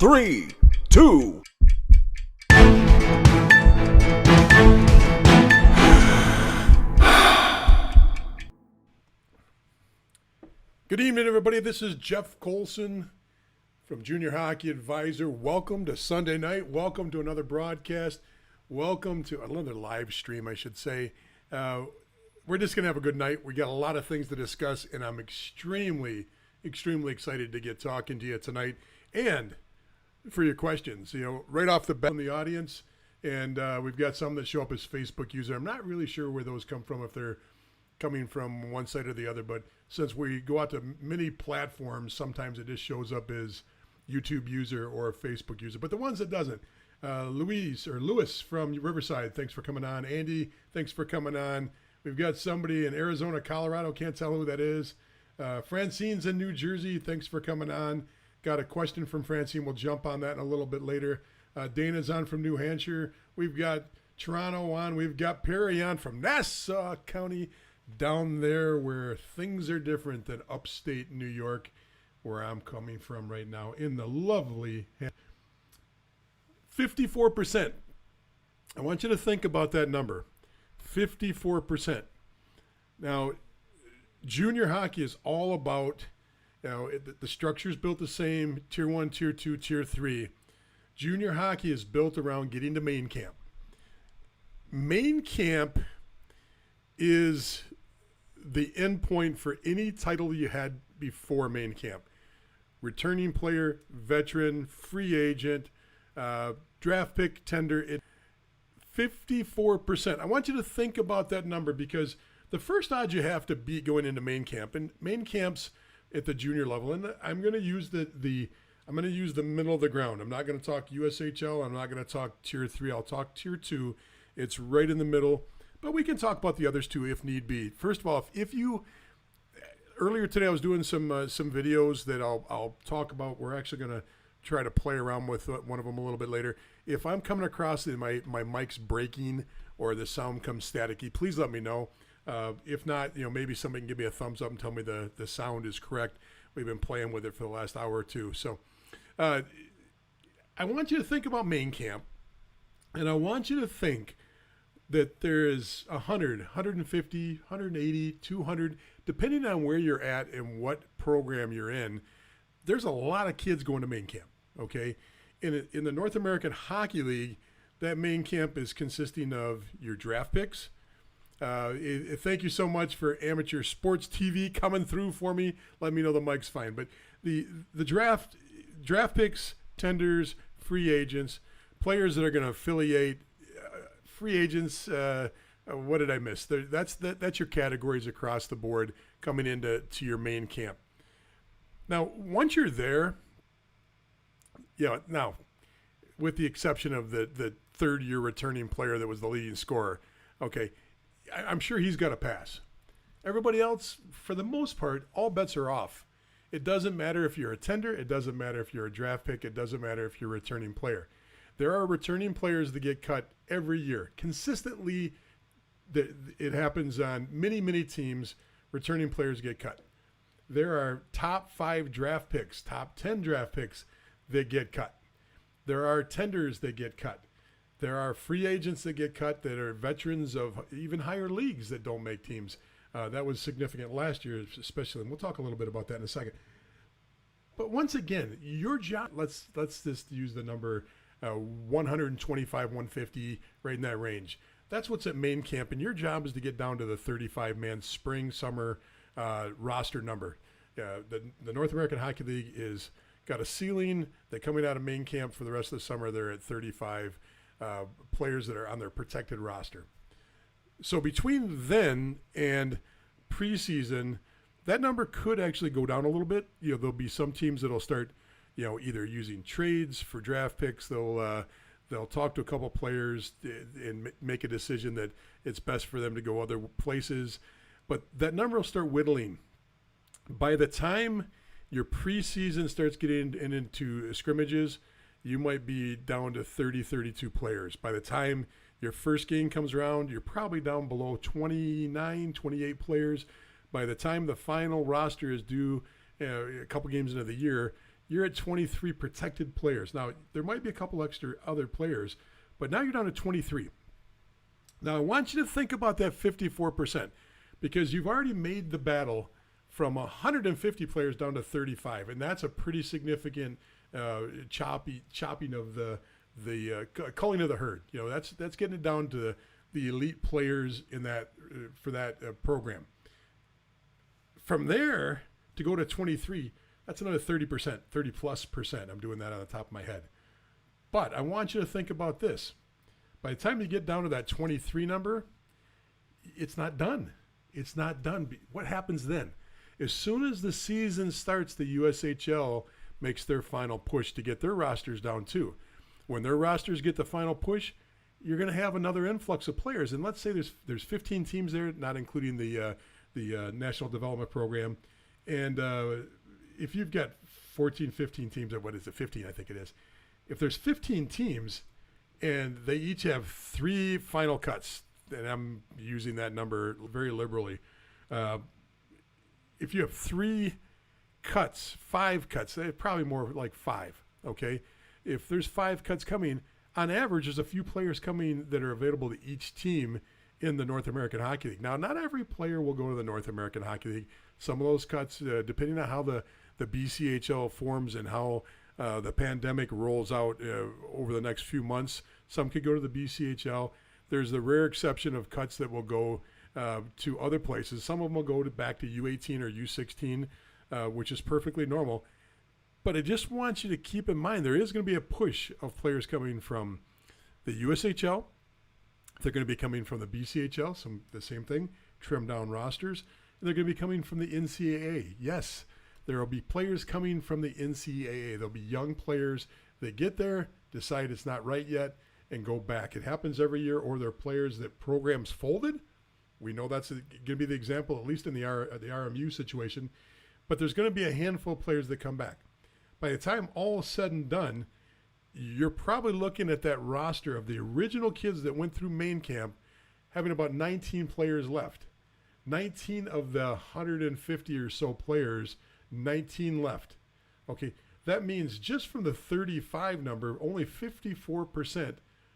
3, 2. Good evening, everybody. This is Jeff Colson from Junior Hockey Advisor. Welcome to Sunday night. Welcome to another broadcast. Welcome to another live stream, I should say. We're just going to have a good night. We got a lot of things to discuss, and I'm extremely excited to get talking to you tonight and for your questions. You know, right off the bat in the audience, and we've got some that show up as Facebook user. I'm not really sure where those come from, if they're coming from one side or the other, but since we go out to many platforms, sometimes it just shows up as YouTube user or Facebook user. But the ones that doesn't, Lewis from Riverside, thanks for coming on. Andy, thanks for coming on. We've got somebody in Arizona, Colorado, can't tell who that is. Francine's in New Jersey, thanks for coming on. Got a question from Francine, we'll jump on that in a little bit later. Dana's on from New Hampshire. We've got Toronto on. We've got Perry on from Nassau County, down there where things are different than upstate New York, where I'm coming from right now in the lovely 54%. I want you to think about that number, 54%. Now, junior hockey is all about, the structure's built the same, Tier 1, Tier 2, Tier 3. Junior hockey is built around getting to main camp. Main camp is the end point for any title you had before main camp. Returning player, veteran, free agent, draft pick, tender. 54%. I want you to think about that number, because the first odds you have to beat going into main camp, and main camps at the junior level, and I'm going to use I'm going to use the middle of the ground. I'm not going to talk USHL. I'm not going to talk Tier 3. I'll talk Tier 2. It's right in the middle. But we can talk about the others too if need be. First of all, earlier today I was doing some videos that I'll talk about. We're actually going to try to play around with one of them a little bit later. If I'm coming across that my mic's breaking or the sound comes staticky, please let me know. If not, maybe somebody can give me a thumbs up and tell me the sound is correct. We've been playing with it for the last hour or two. So I want you to think about main camp, and I want you to think that there is 100, 150, 180, 200, depending on where you're at and what program you're in. There's a lot of kids going to main camp, okay? In the North American Hockey League, that main camp is consisting of your draft picks. Thank you so much for Amateur Sports TV coming through for me. Let me know the mic's fine. But the draft picks, tenders, free agents, players that are going to affiliate, free agents, what did I miss? That's your categories across the board coming into your main camp. Now, once you're there, now, with the exception of the third-year returning player that was the leading scorer, okay, I'm sure he's got a pass. Everybody else, for the most part, all bets are off. It doesn't matter if you're a tender. It doesn't matter if you're a draft pick. It doesn't matter if you're a returning player. There are returning players that get cut every year. Consistently, it happens on many teams. Returning players get cut. There are top 5 draft picks, top 10 draft picks that get cut. There are tenders that get cut. There are free agents that get cut that are veterans of even higher leagues that don't make teams. That was significant last year, especially, and we'll talk a little bit about that in a second. But once again, your job, let's just use the number 125, 150, right in that range. That's what's at main camp, and your job is to get down to the 35-man spring, summer roster number. The North American Hockey League is got a ceiling that coming out of main camp for the rest of the summer, they're at 35 players that are on their protected roster. So between then and preseason, that number could actually go down a little bit. There'll be some teams that'll start either using trades for draft picks. They'll talk to a couple players and make a decision that it's best for them to go other places. But that number will start whittling. By the time your preseason starts getting into scrimmages, you might be down to 30, 32 players. By the time your first game comes around, you're probably down below 29, 28 players. By the time the final roster is due a couple games into the year, you're at 23 protected players. Now, there might be a couple extra other players, but now you're down to 23. Now, I want you to think about that 54% because you've already made the battle from 150 players down to 35, and that's a pretty significant chopping of the culling of the herd. You know, that's getting it down to the elite players in that for that program. From there to go to 23, that's another 30%, 30+%. I'm doing that on the top of my head. But I want you to think about this. By the time you get down to that 23 number, it's not done. It's not done. What happens then? As soon as the season starts, the USHL makes their final push to get their rosters down too. When their rosters get the final push, you're going to have another influx of players. And let's say there's 15 teams there, not including the National Development Program. And if you've got 14, 15 teams, or what is it, 15 I think it is. If there's 15 teams and they each have 3 final cuts, and I'm using that number very liberally, if you have 3 cuts, 5 cuts, probably more like 5, okay? If there's 5 cuts coming, on average, there's a few players coming that are available to each team in the North American Hockey League. Now, not every player will go to the North American Hockey League. Some of those cuts, depending on how the BCHL forms and how the pandemic rolls out over the next few months, some could go to the BCHL. There's the rare exception of cuts that will go to other places. Some of them will go back to U18 or U16, which is perfectly normal. But I just want you to keep in mind there is going to be a push of players coming from the USHL. They're going to be coming from the BCHL, the same thing, trimmed down rosters. And they're going to be coming from the NCAA. Yes, there will be players coming from the NCAA. There'll be young players that get there, decide it's not right yet, and go back. It happens every year, or there are players that programs folded. We know that's going to be the example, at least in the RMU situation. But there's going to be a handful of players that come back. By the time all is said and done, you're probably looking at that roster of the original kids that went through main camp having about 19 players left. 19 of the 150 or so players, 19 left. Okay, that means just from the 35 number, only 54%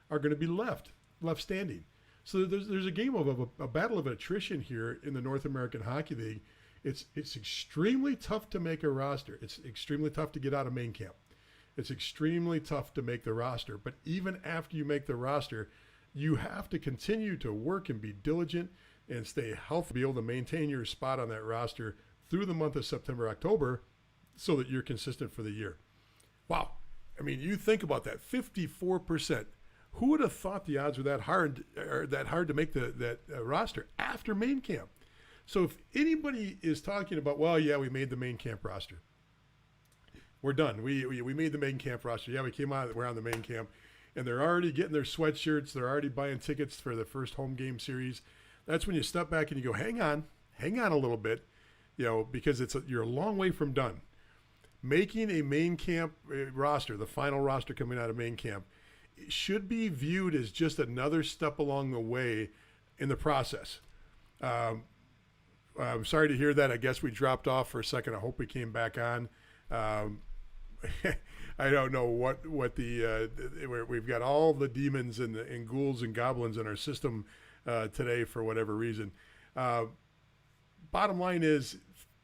are going to be left standing. So there's a game of a battle of attrition here in the North American Hockey League. It's extremely tough to make a roster. It's extremely tough to get out of main camp. It's extremely tough to make the roster. But even after you make the roster, you have to continue to work and be diligent and stay healthy, be able to maintain your spot on that roster through the month of September, October, so that you're consistent for the year. Wow. I mean, you think about that, 54%. Who would have thought the odds were that hard to make that roster after main camp? So if anybody is talking about, well, yeah, we made the main camp roster. We're done. We made the main camp roster. Yeah, we're on the main camp. And they're already getting their sweatshirts. They're already buying tickets for the first home game series. That's when you step back and you go, hang on a little bit, because you're a long way from done. Making a main camp roster, the final roster coming out of main camp, should be viewed as just another step along the way in the process. I'm sorry to hear that. I guess we dropped off for a second. I hope we came back on. I don't know what we've got all the demons and ghouls and goblins in our system today for whatever reason. Bottom line is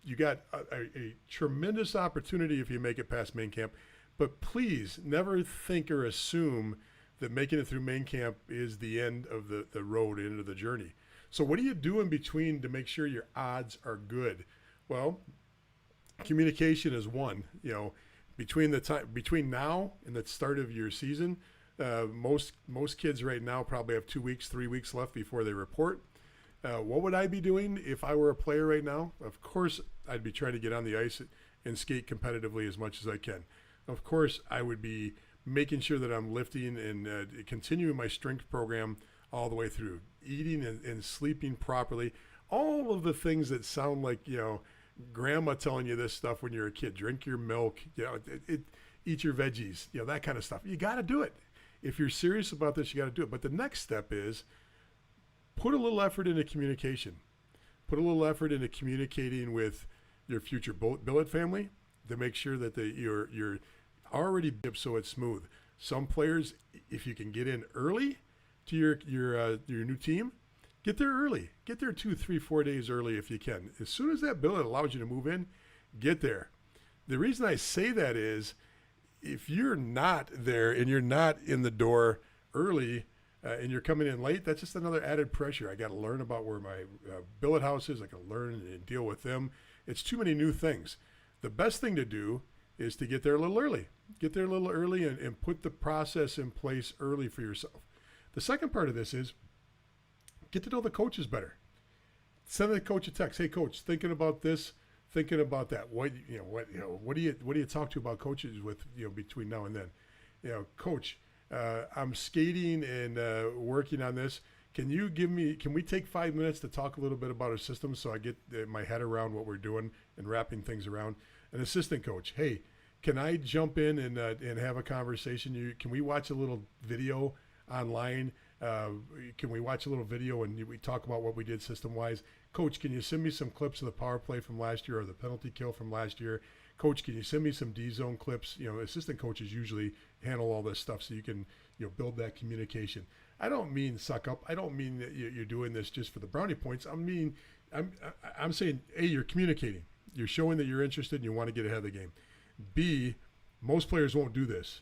you got a tremendous opportunity if you make it past main camp, but please never think or assume that making it through main camp is the end of the road, end of the journey. So what do you do in between to make sure your odds are good? Well, communication is one. Between now and the start of your season, most kids right now probably have 2 weeks, 3 weeks left before they report. What would I be doing if I were a player right now? Of course, I'd be trying to get on the ice and skate competitively as much as I can. Of course, I would be making sure that I'm lifting and continuing my strength program all the way through, eating and sleeping properly, all of the things that sound like, grandma telling you this stuff when you're a kid. Drink your milk, eat your veggies, that kind of stuff. You got to do it. If you're serious about this, you got to do it. But the next step is put a little effort into communication. Put a little effort into communicating with your future billet family, to make sure that you're already so it's smooth. Some players, if you can get in early to your new team, get there early. Get there 2, 3, 4 days early if you can. As soon as that billet allows you to move in, get there. The reason I say that is if you're not there and you're not in the door early and you're coming in late, that's just another added pressure. I got to learn about where my billet house is. I got to learn and deal with them. It's too many new things. The best thing to do is to get there a little early. Get there a little early and put the process in place early for yourself. The second part of this is get to know the coaches better. Send the coach a text. Hey, coach, thinking about this, thinking about that. What do you talk to about coaches with between now and then? Coach, I'm skating and working on this. Can we take 5 minutes to talk a little bit about our system so I get my head around what we're doing and wrapping things around? An assistant coach, hey, can I jump in and have a conversation? Can we watch a little video online? Can we watch a little video and we talk about what we did system-wise? Coach, can you send me some clips of the power play from last year or the penalty kill from last year? Coach, can you send me some D-zone clips? Assistant coaches usually handle all this stuff so you can build that communication. I don't mean suck up. I don't mean that you're doing this just for the brownie points. I'm saying, A, you're communicating. You're showing that you're interested and you want to get ahead of the game. B, most players won't do this.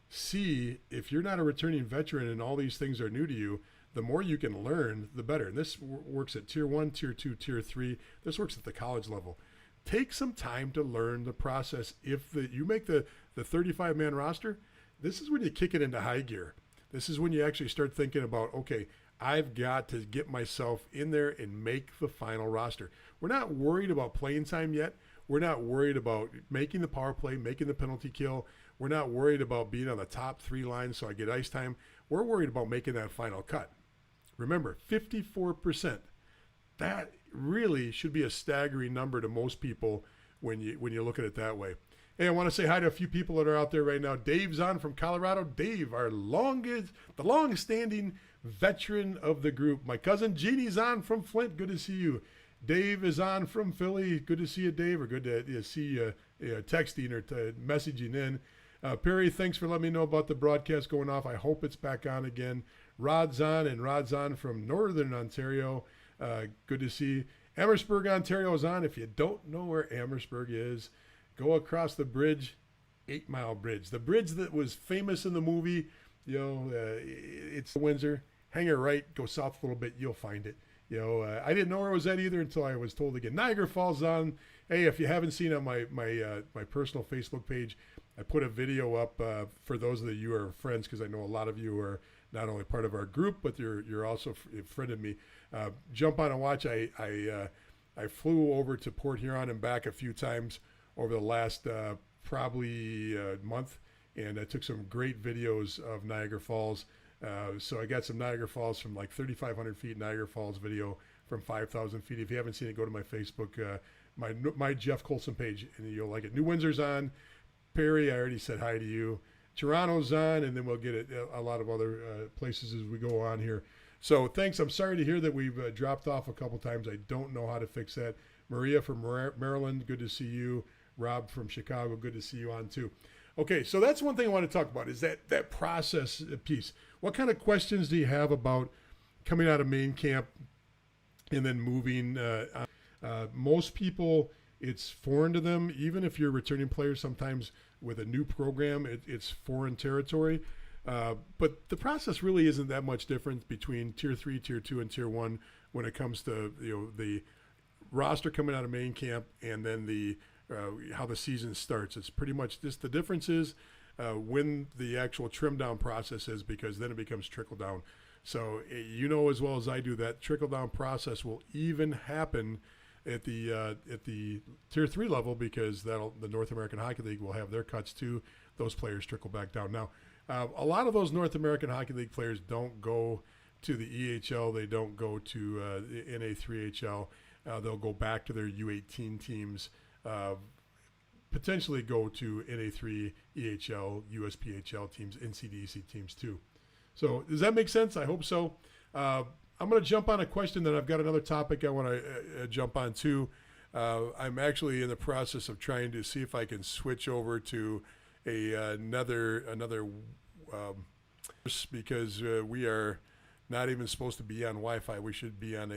C, if you're not a returning veteran and all these things are new to you, the more you can learn, the better. And this works at Tier 1, Tier 2, Tier 3. This works at the college level. Take some time to learn the process. If you make the 35-man roster, this is when you kick it into high gear. This is when you actually start thinking about, okay, I've got to get myself in there and make the final roster. We're not worried about playing time yet. We're not worried about making the power play, making the penalty kill. We're not worried about being on the top 3 lines so I get ice time. We're worried about making that final cut. Remember, 54%. That really should be a staggering number to most people when you look at it that way. Hey, I want to say hi to a few people that are out there right now. Dave's on from Colorado. Dave, the longest-standing veteran of the group. My cousin Jeannie's on from Flint. Good to see you. Dave is on from Philly. Good to see you, Dave, or good to see you texting or messaging in. Perry, thanks for letting me know about the broadcast going off. I hope it's back on again. Rod's on from Northern Ontario. Good to see. Amherstburg, Ontario is on. If you don't know where Amherstburg is, go across the bridge, 8 Mile Bridge. The bridge that was famous in the movie, it's Windsor. Hang a right, go south a little bit, you'll find it. I didn't know where it was at either until I was told again. Niagara Falls on. Hey, if you haven't seen on my personal Facebook page, I put a video up for those of you who are friends, because I know a lot of you are not only part of our group, but you're also a friend of me. Jump on and watch. I flew over to Port Huron and back a few times over the last probably month, and I took some great videos of Niagara Falls. So I got some Niagara Falls from like 3,500 feet, Niagara Falls video from 5,000 feet. If you haven't seen it, go to my Facebook, my Jeff Colson page, and you'll like it. New Windsor's on. Perry, I already said hi to you. Toronto's on, and then we'll get a lot of other places as we go on here. So thanks. I'm sorry to hear that we've dropped off a couple times. I don't know how to fix that. Maria from Maryland, good to see you. Rob from Chicago, good to see you on too. Okay, so that's one thing I want to talk about is that process piece. What kind of questions do you have about coming out of main camp and then moving? Most people, it's foreign to them. Even if you're returning players, sometimes with a new program, it's foreign territory. But the process really isn't that much different between Tier 3, Tier 2, and Tier 1 when it comes to the roster coming out of main camp and then how the season starts. It's pretty much just the difference is when the actual trim down process is, because then it becomes trickle down. So as well as I do, that trickle down process will even happen at the Tier 3 level, because the North American Hockey League will have their cuts too. Those players trickle back down. Now, a lot of those North American Hockey League players don't go to the EHL. They don't go to NA3HL. They'll go back to their U18 teams. Potentially go to NA3, EHL, USPHL teams, NCDC teams too. So does that make sense? I hope so. I'm going to jump on a question that I've got another topic I want to jump on too. I'm actually in the process of trying to see if I can switch over to another because we are not even supposed to be on Wi-Fi. We should be on